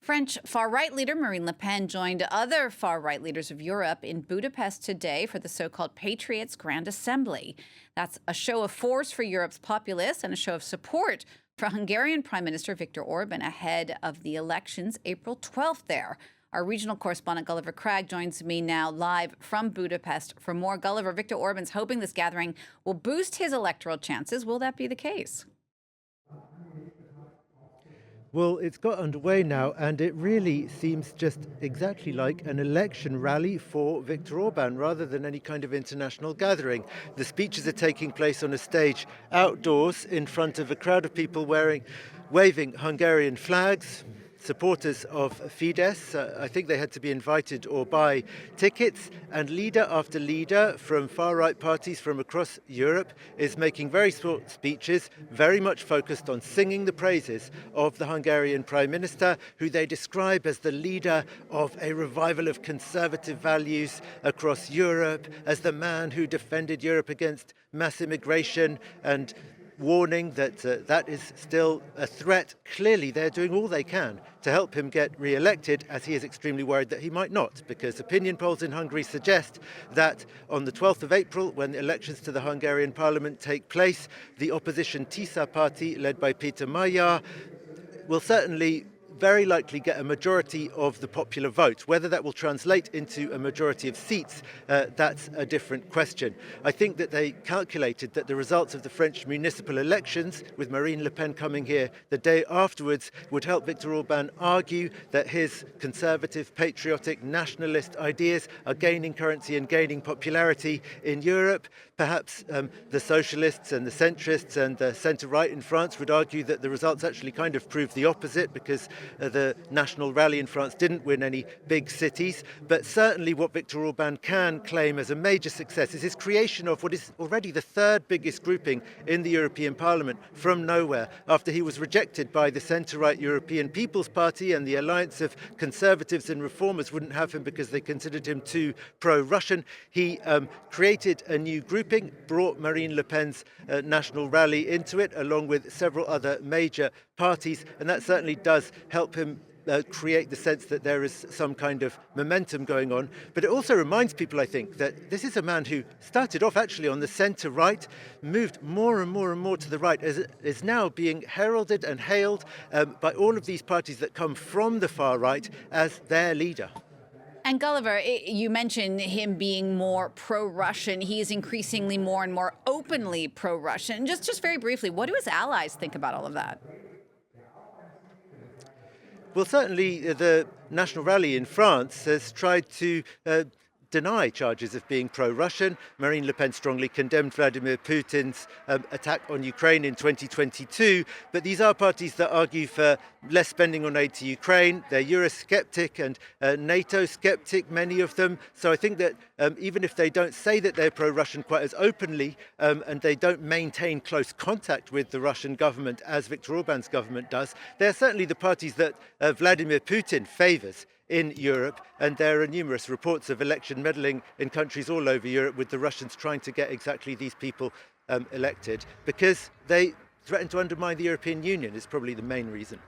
French far-right leader Marine Le Pen joined other far-right leaders of Europe in Budapest today for the so-called Patriots Grand Assembly. That's a show of force for Europe's populists and a show of support for Hungarian Prime Minister Viktor Orban ahead of the elections April 12th there. Our regional correspondent Gulliver Cragg joins me now live from Budapest for more. Gulliver, Viktor Orban's hoping this gathering will boost his electoral chances. Will that be the case? Well, it's got underway now, and it really seems just exactly like an election rally for Viktor Orban rather than any kind of international gathering. The speeches are taking place on a stage outdoors in front of a crowd of people waving Hungarian flags. Supporters of Fidesz, I think they had to be invited or buy tickets, and leader after leader from far-right parties from across Europe is making very short speeches, very much focused on singing the praises of the Hungarian Prime Minister, who they describe as the leader of a revival of conservative values across Europe, as the man who defended Europe against mass immigration and warning that that is still a threat. Clearly, they're doing all they can to help him get re-elected, as he is extremely worried that he might not, because opinion polls in Hungary suggest that on the 12th of April, when the elections to the Hungarian parliament take place, the opposition TISA party, led by Péter Magyar, will certainly very likely get a majority of the popular vote. Whether that will translate into a majority of seats, that's a different question. I think that they calculated that the results of the French municipal elections, with Marine Le Pen coming here the day afterwards, would help Viktor Orban argue that his conservative, patriotic, nationalist ideas are gaining currency and gaining popularity in Europe. Perhaps the socialists and the centrists and the centre-right in France would argue that the results actually kind of prove the opposite, because the national rally in France didn't win any big cities. But certainly what Viktor Orban can claim as a major success is his creation of what is already the third biggest grouping in the European Parliament from nowhere, after he was rejected by the centre-right European People's Party, and the alliance of conservatives and reformers wouldn't have him because they considered him too pro-Russian. He created a new grouping, brought Marine Le Pen's national rally into it, along with several other major parties, and that certainly does help him create the sense that there is some kind of momentum going on. But it also reminds people, I think, that this is a man who started off actually on the centre-right, moved more and more and more to the right, is now being heralded and hailed by all of these parties that come from the far right as their leader. And Gulliver, you mentioned him being more pro-Russian. He is increasingly more and more openly pro-Russian. Just very briefly, what do his allies think about all of that? Well, certainly the National Rally in France has tried to deny charges of being pro-Russian. Marine Le Pen strongly condemned Vladimir Putin's attack on Ukraine in 2022. But these are parties that argue for less spending on aid to Ukraine. They're Eurosceptic and NATO skeptic, many of them. So I think that even if they don't say that they're pro-Russian quite as openly, and they don't maintain close contact with the Russian government as Viktor Orban's government does, they're certainly the parties that Vladimir Putin favors in Europe, and there are numerous reports of election meddling in countries all over Europe, with the Russians trying to get exactly these people elected because they threaten to undermine the European Union is probably the main reason.